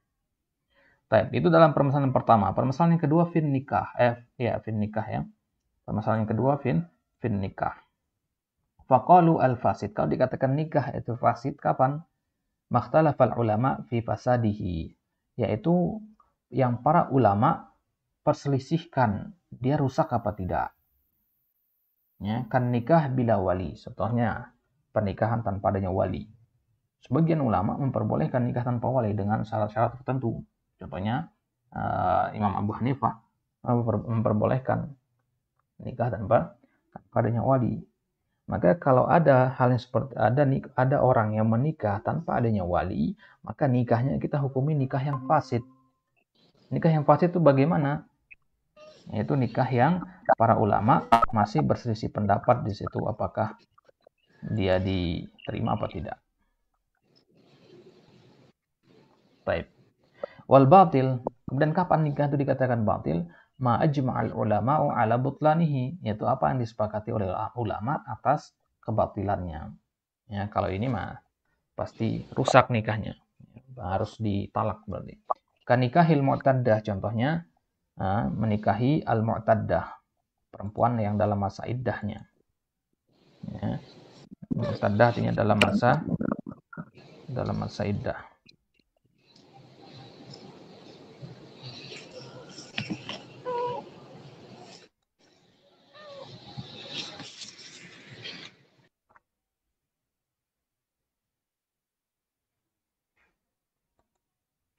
Baik, itu dalam permasalahan pertama. Permasalahan yang kedua fin nikah. Fin nikah ya. Permasalahan yang kedua fin nikah. Faqalu al-fasid. Kalau dikatakan nikah itu fasid kapan? Makhtalafal ulama fi fasadihi. Yaitu yang para ulama perselisihkan dia rusak apa tidak. Ya, kan nikah bila wali. Contohnya pernikahan tanpa adanya wali. Sebagian ulama memperbolehkan nikah tanpa wali dengan syarat-syarat tertentu. Contohnya Imam Abu Hanifah memperbolehkan nikah tanpa adanya wali. Maka kalau ada hal yang seperti ada orang yang menikah tanpa adanya wali, maka nikahnya kita hukumi nikah yang fasid. Nikah yang fasid itu bagaimana? Yaitu nikah yang para ulama masih berselisih pendapat di situ apakah dia diterima apa tidak. Baik. Wal batil. Kemudian kapan nikah itu dikatakan batil? Ma ajma'al ulama'u ala butlanihi, yaitu apa yang disepakati oleh ulama atas kebatilannya. Ya, kalau ini mah pasti rusak nikahnya. Harus ditalak berarti. Kan nikahil mu'taddah, contohnya menikahi al-mu'taddah, perempuan yang dalam masa iddahnya. Ya. Mu'taddah artinya dalam masa iddah.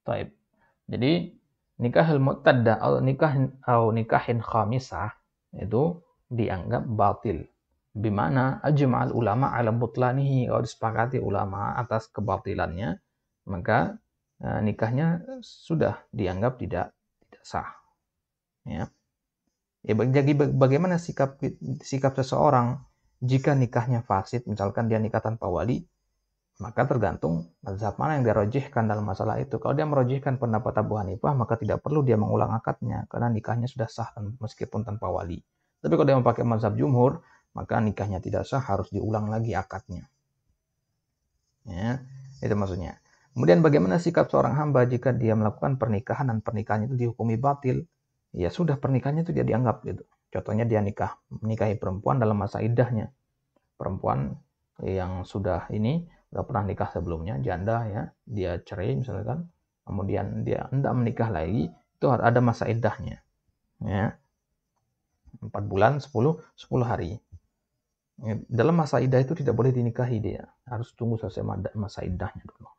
Taib. Jadi nikahul mu'taddah atau nikahin khamisah itu dianggap batil. Bimana ajma'al ulama ala butlanihi, kalau disepakati ulama atas kebatilannya, maka nikahnya sudah dianggap tidak sah. Ya. Jadi bagaimana sikap seseorang jika nikahnya fasid, misalkan dia nikah tanpa wali, maka tergantung mazhab mana yang dia rojihkan dalam masalah itu. Kalau dia merojihkan pendapat Abu Hanifah, maka tidak perlu dia mengulang akadnya, karena nikahnya sudah sah meskipun tanpa wali. Tapi kalau dia memakai mazhab jumhur, maka nikahnya tidak sah, harus diulang lagi akadnya. Ya, itu maksudnya. Kemudian bagaimana sikap seorang hamba jika dia melakukan pernikahan dan pernikahannya itu dihukumi batil? Ya sudah, pernikahannya itu dia dianggap gitu. Contohnya dia menikahi perempuan dalam masa iddahnya. Perempuan yang sudah pernah nikah sebelumnya, janda ya, dia cerai misalkan, kemudian dia hendak menikah lagi, itu ada masa iddahnya. Ya, 4 bulan 10 hari. Dalam masa iddah itu tidak boleh dinikahi dia, harus tunggu selesai masa iddahnya dulu.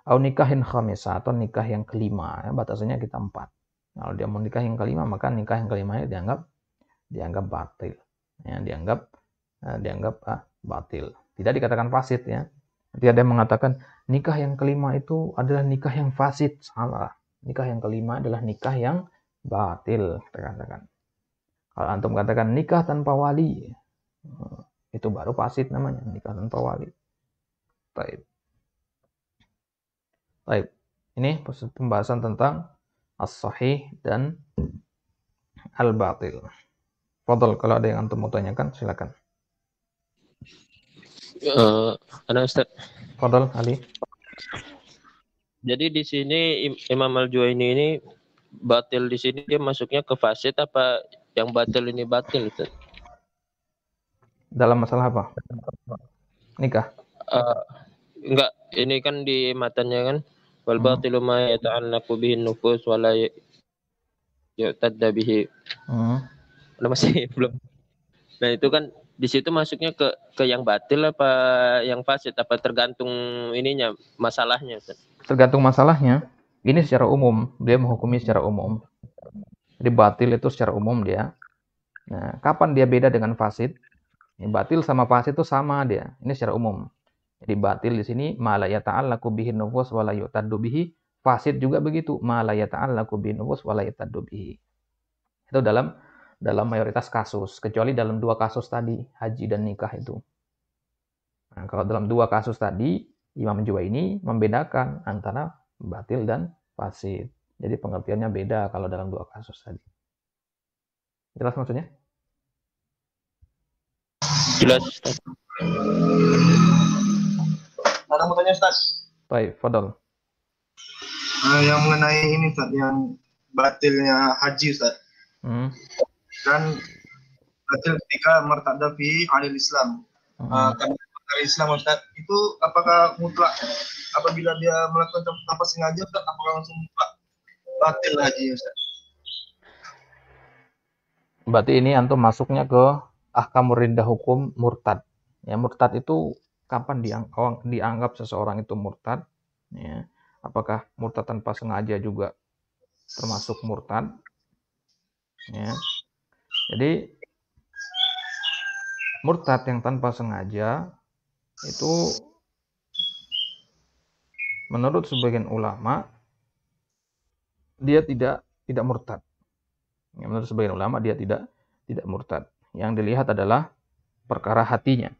Au nikahin khamisah, atau nikah yang kelima, ya, batasannya kita 4. Kalau dia mau nikah yang kelima, maka nikah yang kelimanya dianggap batil. Ya, dianggap batil. Tidak dikatakan fasid ya. Nanti ada yang mengatakan nikah yang kelima itu adalah nikah yang fasid. Salah. Nikah yang kelima adalah nikah yang batil, kita katakan. Kalau antum katakan nikah tanpa wali, itu baru fasid namanya, nikah tanpa wali. Baik. Baik. Ini pembahasan tentang as-sahih dan al-batil. Fadal, kalau ada yang antum mau tanyakan, silakan. Ada Ustaz. Fadal, Ali. Jadi di sini Imam Al-Juwaini ini batil di sini dia masuknya ke fasid apa yang batil ini batil Ustaz? Dalam masalah apa? Nikah. Enggak, ini kan di matanya kan wal Hmm. batilu ma yata'allaqu bihi nufus wa la yu'tadda bihi. Ada masih belum. Nah, itu kan di situ masuknya ke yang batil apa yang fasid apa tergantung ininya masalahnya Ustaz? Tergantung masalahnya. Ini secara umum, dia menghukumi secara umum. Jadi batil itu secara umum dia. Nah, kapan dia beda dengan fasid? Batil sama fasid itu sama dia. Ini secara umum. Jadi batil di sini ma la yata'allaqu bihi nufus wa la yu'taddu bihi. Fasid juga begitu, ma la yata'allaqu bihi nufus wa la yu'taddu bihi. Itu dalam mayoritas kasus, kecuali dalam 2 kasus tadi, haji dan nikah itu. Nah, kalau dalam 2 kasus tadi, Imam Juwaini membedakan antara batil dan fasid. Jadi pengertiannya beda kalau dalam 2 kasus tadi. Jelas maksudnya? Jelas Ustaz. Ada mau tanya Ustaz? Baik, Fadol. Yang mengenai ini Ustaz, yang batilnya haji Ustaz. Kan batil ketika mertadda fi alil Islam. Karena dari Islam Ustaz, itu apakah mutlak apabila dia melakukan tanpa sengaja Ustaz, apakah langsung mutlak batil haji Ustaz? Berarti ini antum masuknya ke ahkamur riddah hukum murtad. Ya, murtad itu kapan dianggap seseorang itu murtad? Ya, apakah murtad tanpa sengaja juga termasuk murtad? Ya. Jadi murtad yang tanpa sengaja itu menurut sebagian ulama dia tidak murtad. Ya, menurut sebagian ulama dia tidak murtad. Yang dilihat adalah perkara hatinya.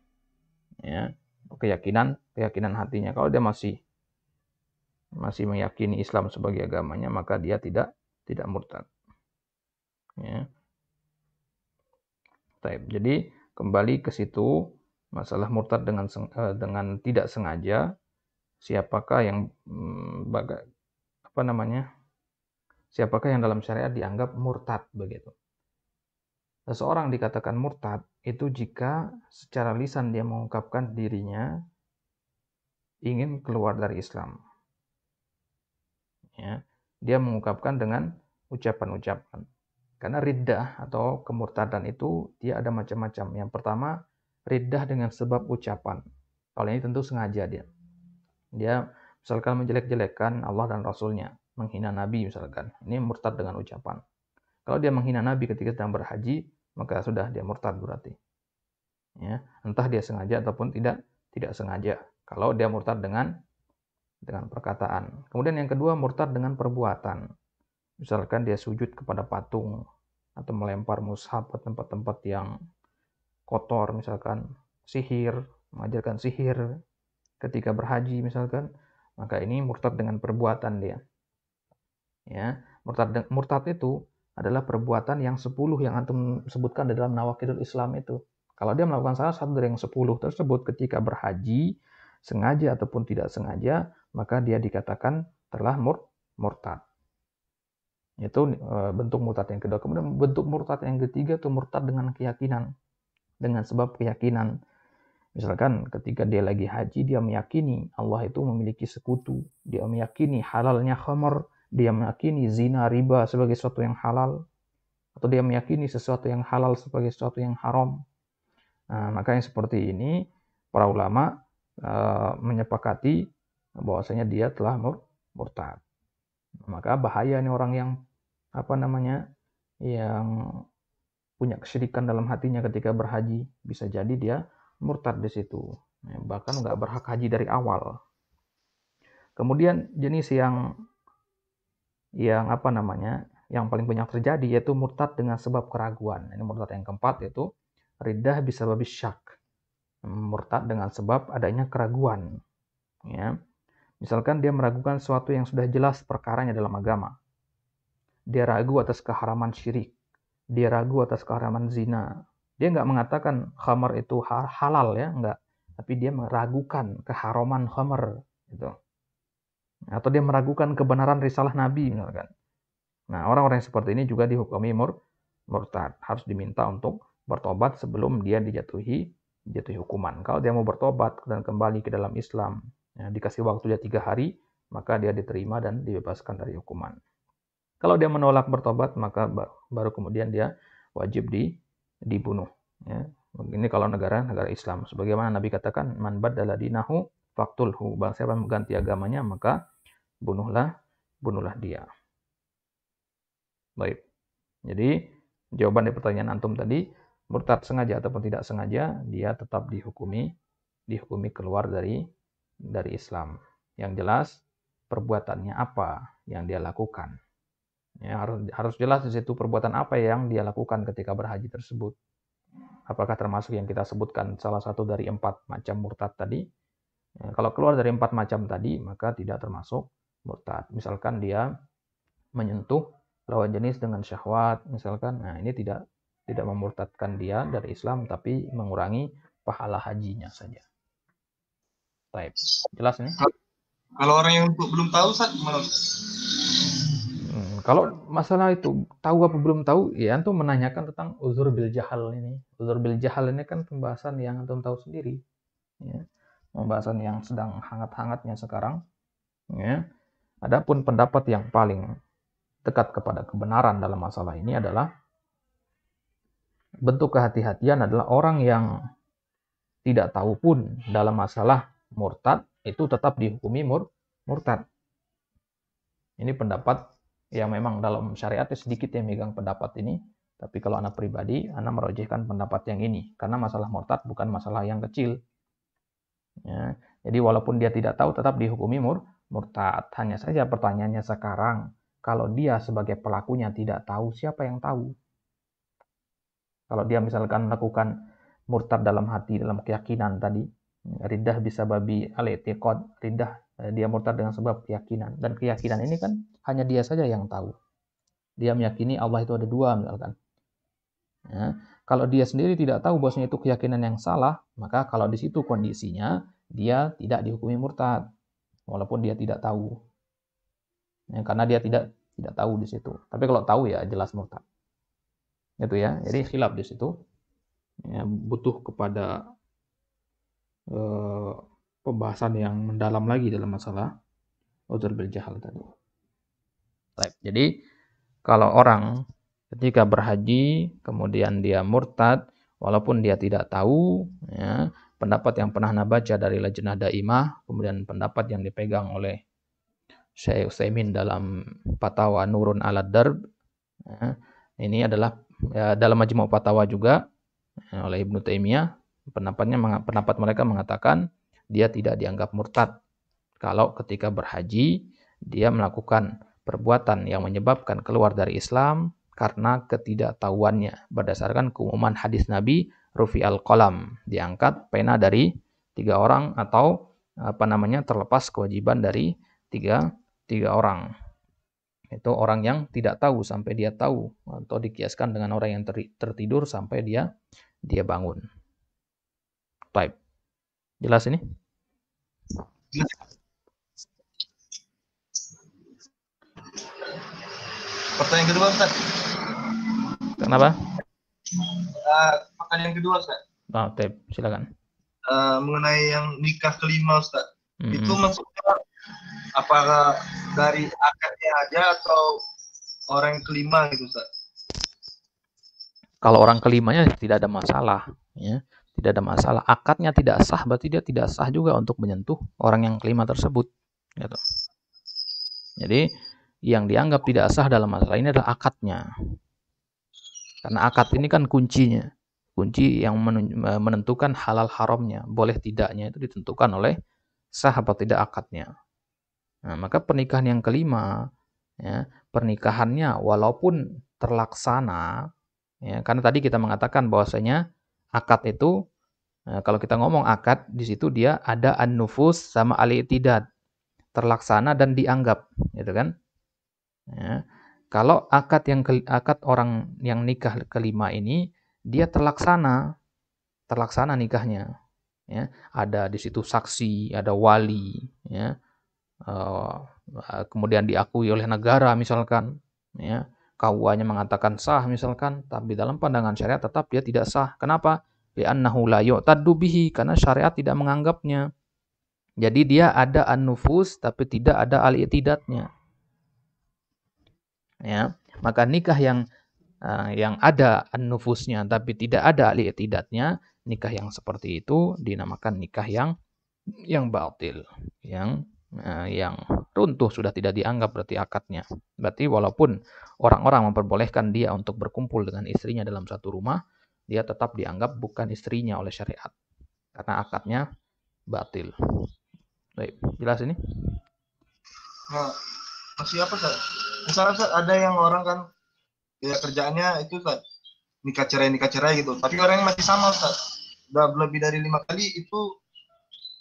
Ya, keyakinan hatinya. Kalau dia masih meyakini Islam sebagai agamanya, maka dia tidak murtad. Ya. Jadi kembali ke situ, masalah murtad dengan tidak sengaja, siapakah yang siapakah yang dalam syariat dianggap murtad begitu. Seseorang dikatakan murtad itu jika secara lisan dia mengungkapkan dirinya ingin keluar dari Islam. Ya, dia mengungkapkan dengan ucapan-ucapan. Karena riddah atau kemurtadan itu dia ada macam-macam. Yang pertama, riddah dengan sebab ucapan. Kalau ini tentu sengaja dia. Dia misalkan menjelek-jelekkan Allah dan Rasulnya, menghina Nabi misalkan. Ini murtad dengan ucapan. Kalau dia menghina Nabi ketika sedang berhaji, maka sudah dia murtad berarti. Ya, entah dia sengaja ataupun tidak sengaja. Kalau dia murtad dengan perkataan. Kemudian yang kedua, murtad dengan perbuatan. Misalkan dia sujud kepada patung atau melempar mushaf ke tempat-tempat yang kotor, misalkan sihir, mengajarkan sihir ketika berhaji misalkan, maka ini murtad dengan perbuatan dia. Ya, murtad itu adalah perbuatan yang 10 yang antum sebutkan di dalam nawaqidul Islam itu. Kalau dia melakukan salah satu dari yang 10 tersebut ketika berhaji, sengaja ataupun tidak sengaja, maka dia dikatakan telah murtad. Itu bentuk murtad yang kedua. Kemudian bentuk murtad yang ketiga itu murtad dengan keyakinan. Dengan sebab keyakinan. Misalkan ketika dia lagi haji, dia meyakini Allah itu memiliki sekutu. Dia meyakini halalnya khamar. Dia meyakini zina, riba sebagai sesuatu yang halal. Atau dia meyakini sesuatu yang halal sebagai sesuatu yang haram. Nah, maka yang seperti ini, para ulama menyepakati bahwasanya dia telah murtad. Maka bahaya nih orang yang yang punya kesyirikan dalam hatinya ketika berhaji, bisa jadi dia murtad di situ, bahkan nggak berhak haji dari awal. Kemudian jenis yang yang paling banyak terjadi yaitu murtad dengan sebab keraguan. Ini murtad yang keempat, yaitu riddah bisababis syak, murtad dengan sebab adanya keraguan. Ya. Misalkan dia meragukan sesuatu yang sudah jelas perkaranya dalam agama. Dia ragu atas keharaman syirik. Dia ragu atas keharaman zina. Dia nggak mengatakan khamar itu halal ya, nggak. Tapi dia meragukan keharaman khamar. Gitu. Atau dia meragukan kebenaran risalah Nabi. Misalkan. Nah, orang-orang yang seperti ini juga dihukumi murtad. Harus diminta untuk bertobat sebelum dia dijatuhi hukuman. Kalau dia mau bertobat dan kembali ke dalam Islam, ya, dikasih waktu dia 3 hari, maka dia diterima dan dibebaskan dari hukuman. Kalau dia menolak bertobat, maka baru kemudian dia wajib dibunuh. Ya. Ini kalau negara Islam. Sebagaimana Nabi katakan, man baddala dinahu faqtulhu. Barang siapa mengganti agamanya, maka bunuhlah dia. Baik. Jadi jawaban dari pertanyaan antum tadi, murtad sengaja ataupun tidak sengaja, dia tetap dihukumi keluar dari Islam. Yang jelas perbuatannya apa yang dia lakukan. Ya, harus jelas di situ perbuatan apa yang dia lakukan ketika berhaji tersebut. Apakah termasuk yang kita sebutkan salah satu dari 4 macam murtad tadi? Ya, kalau keluar dari 4 macam tadi, maka tidak termasuk murtad. Misalkan dia menyentuh lawan jenis dengan syahwat, misalkan, nah ini tidak memurtadkan dia dari Islam, tapi mengurangi pahala hajinya saja. Baik, jelas nih? Kalau orang yang belum tahu, Ustaz, gimana? Kalau masalah itu tahu apa belum tahu, ya antum menanyakan tentang uzur bil jahal ini. Uzur bil jahal ini kan pembahasan yang antum tahu sendiri, ya. Pembahasan yang sedang hangat-hangatnya sekarang. Ya. Adapun pendapat yang paling dekat kepada kebenaran dalam masalah ini adalah bentuk kehati-hatian adalah orang yang tidak tahu pun dalam masalah murtad itu tetap dihukumi murtad. Ini pendapat yang memang dalam syariat sedikit yang megang pendapat ini, tapi kalau anak pribadi, anak merojihkan pendapat yang ini, karena masalah murtad bukan masalah yang kecil. Ya, jadi walaupun dia tidak tahu, tetap dihukumi murtad. Hanya saja pertanyaannya sekarang, kalau dia sebagai pelakunya tidak tahu, siapa yang tahu? Kalau dia misalkan melakukan murtad dalam hati, dalam keyakinan tadi, riddah bisa babi al-i'tiqad, riddah dia murtad dengan sebab keyakinan. Dan keyakinan ini kan hanya dia saja yang tahu. Dia meyakini Allah itu ada 2 misalkan. Ya. Kalau dia sendiri tidak tahu bahwasanya itu keyakinan yang salah, maka kalau di situ kondisinya dia tidak dihukumi murtad, walaupun dia tidak tahu. Ya, karena dia tidak tahu di situ. Tapi kalau tahu ya jelas murtad. Itu ya. Jadi khilaf di situ. Ya, butuh kepada pembahasan yang mendalam lagi dalam masalah uzur bil jahal tadi. Baik. Jadi kalau orang ketika berhaji kemudian dia murtad walaupun dia tidak tahu, ya, pendapat yang pernah Anda baca dari Lajnah Daimah, kemudian pendapat yang dipegang oleh Syekh Utsaimin dalam Fatwa Nurun 'alad Darb, ya, ini adalah ya, dalam Majmu' Fatawa juga ya, oleh Ibnu Taimiyah, pendapat mereka mengatakan dia tidak dianggap murtad kalau ketika berhaji dia melakukan perbuatan yang menyebabkan keluar dari Islam karena ketidaktahuannya berdasarkan keumuman hadis Nabi rufi'al qalam, diangkat pena dari 3 orang atau terlepas kewajiban dari 3 orang. Itu orang yang tidak tahu sampai dia tahu, atau dikiaskan dengan orang yang tertidur sampai dia bangun. Baik. Jelas ini? Pertanyaan kedua, Ustaz. Kenapa? Pertanyaan kedua, Ustaz. Oh, silakan. Mengenai yang nikah kelima, Ustaz. Itu maksudnya apakah dari akadnya aja atau orang kelima gitu, Ustaz? Kalau orang kelimanya tidak ada masalah, ya. Tidak ada masalah. Akadnya tidak sah, berarti dia tidak sah juga untuk menyentuh orang yang kelima tersebut. Gitu. Jadi, yang dianggap tidak sah dalam masalah ini adalah akadnya. Karena akad ini kan kuncinya. Kunci yang menentukan halal haramnya, boleh tidaknya itu ditentukan oleh sah atau tidak akadnya. Nah, maka pernikahan yang kelima, ya, pernikahannya walaupun terlaksana, ya, karena tadi kita mengatakan bahwasanya akad itu, kalau kita ngomong akad, di situ dia ada an-nufus sama al-i'tidad, terlaksana dan dianggap, gitu kan? Ya. Kalau akad orang yang nikah kelima ini, dia terlaksana nikahnya. Ya, ada di situ saksi, ada wali, ya. Kemudian diakui oleh negara misalkan, ya. KUA-nya mengatakan sah misalkan, tapi dalam pandangan syariat tetap dia tidak sah. Kenapa? Li'annahu la yu'taddu bihi, karena syariat tidak menganggapnya. Jadi dia ada an-nufus tapi tidak ada al-i'tidadnya. Ya, maka nikah yang ada an-nufusnya tapi tidak ada al-i'tidadnya, nikah yang seperti itu dinamakan nikah yang batil, yang runtuh, sudah tidak dianggap berarti akadnya. Berarti walaupun orang-orang memperbolehkan dia untuk berkumpul dengan istrinya dalam satu rumah, dia tetap dianggap bukan istrinya oleh syariat karena akadnya batil. Baik, jelas ini? Masih apa, Ustaz? Misalnya, Ustaz, ada yang orang kan ya kerjaannya itu, Ustaz, nikah cerai gitu. Tapi orang yang masih sama, Ustaz. Udah lebih dari 5 kali, itu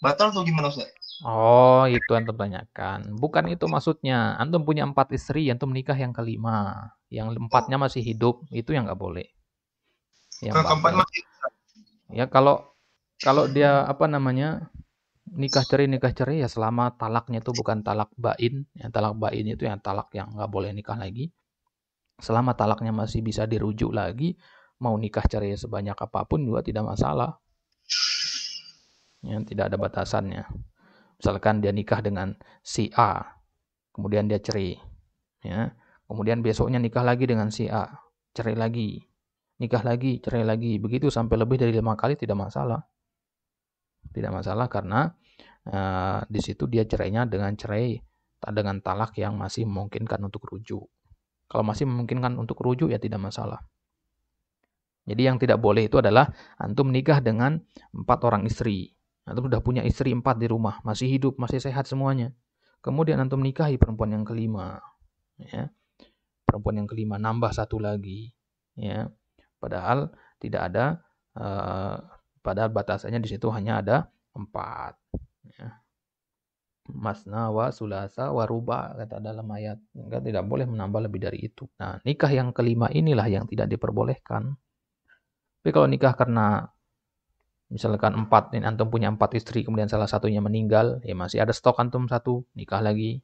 batal atau gimana, Ustaz? Oh, itu antum tanyakan. Bukan itu maksudnya. Antum punya 4 istri, antum nikah yang kelima. Yang 4-nya masih hidup, itu yang nggak boleh. Yang keempat masih. Ya, kalau dia nikah cerai ya selama talaknya itu bukan talak bain. Ya, talak bain itu yang talak yang nggak boleh nikah lagi. Selama talaknya masih bisa dirujuk lagi, mau nikah cerai sebanyak apapun juga tidak masalah. Ya, tidak ada batasannya. Misalkan dia nikah dengan si A, kemudian dia cerai. Ya, kemudian besoknya nikah lagi dengan si A, cerai lagi. Nikah lagi, cerai lagi. Begitu sampai lebih dari 5 kali tidak masalah. Tidak masalah karena di situ dia cerainya dengan talak yang masih memungkinkan untuk rujuk. Kalau masih memungkinkan untuk rujuk ya tidak masalah. Jadi yang tidak boleh itu adalah antum nikah dengan 4 orang istri. Antum sudah punya istri 4 di rumah, masih hidup, masih sehat semuanya. Kemudian antum nikahi perempuan yang kelima. Ya. Perempuan yang kelima nambah 1 lagi. Ya. Padahal tidak ada, padahal batasannya di situ hanya ada 4. Ya. Masna wa sulasa wa ruba, kata dalam ayat. Enggak, tidak boleh menambah lebih dari itu. Nah, nikah yang kelima inilah yang tidak diperbolehkan. Tapi kalau nikah karena misalkan 4, antum punya 4 istri, kemudian salah satunya meninggal, ya masih ada stok antum 1, nikah lagi.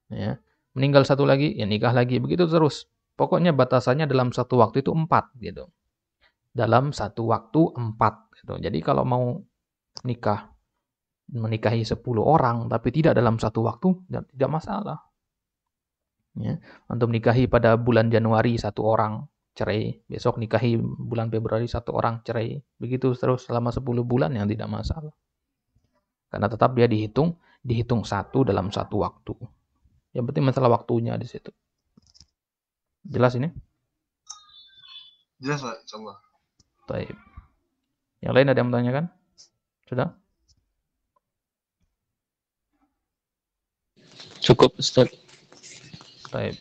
Ya. Meninggal 1 lagi, ya nikah lagi. Begitu terus. Pokoknya batasannya dalam satu waktu itu 4 gitu. Dalam satu waktu 4 gitu. Jadi kalau mau menikahi 10 orang tapi tidak dalam satu waktu, tidak masalah. Ya. Antum nikahi pada bulan Januari 1 orang, cerai. Besok nikahi bulan Februari 1 orang, cerai. Begitu terus selama 10 bulan yang tidak masalah. Karena tetap dia dihitung 1 dalam satu waktu. Yang penting masalah waktunya di situ. Jelas ini? Jelas, Pak. Insyaallah. Baik. Yang lain ada yang menanyakan? Sudah? Cukup, Ustaz. Baik.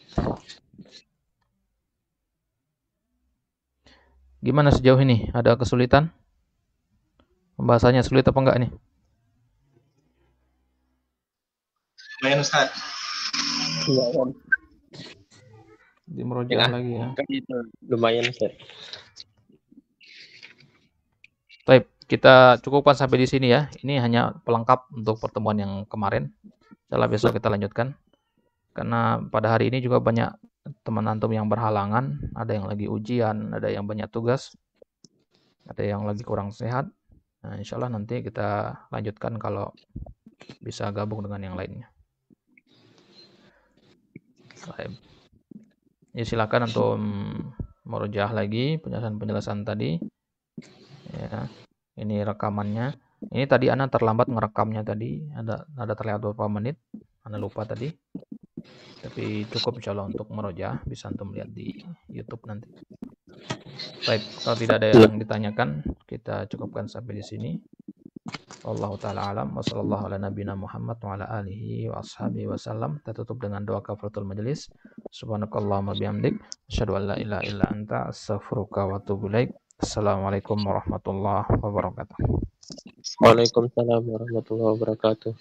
Gimana sejauh ini? Ada kesulitan? Pembahasannya sulit apa enggak nih? Lumayan, Ustaz. Lumayan. Di merojaah lagi ya. Lumayan, Ustaz. Baik, kita cukupkan sampai di sini ya. Ini hanya pelengkap untuk pertemuan yang kemarin. Setelah besok kita lanjutkan. Karena pada hari ini juga banyak teman antum yang berhalangan, ada yang lagi ujian, ada yang banyak tugas, ada yang lagi kurang sehat. Nah, insya Allah nanti kita lanjutkan kalau bisa gabung dengan yang lainnya. Baik. Ya, silakan untuk merujaah lagi penjelasan tadi. Ya, ini rekamannya. Ini tadi Ana terlambat ngerekamnya tadi, ada terlewat beberapa menit, Ana lupa tadi. Tapi cukup insya Allah untuk merujaah, bisa antum lihat di YouTube nanti. Baik, kalau tidak ada yang ditanyakan, kita cukupkan sampai di sini. Wallahu ta'ala alam wa sallallahu ala nabiyina Muhammad wa ala alihi wa ashabihi wasallam. Kita tutup dengan doa kafaratul majelis. Subhanakallahumma bihamdik asyhadu an la ilaha illa anta astaghfiruka wa atubu ilaik. Assalamualaikum warahmatullahi wabarakatuh. Waalaikumsalam warahmatullahi wabarakatuh.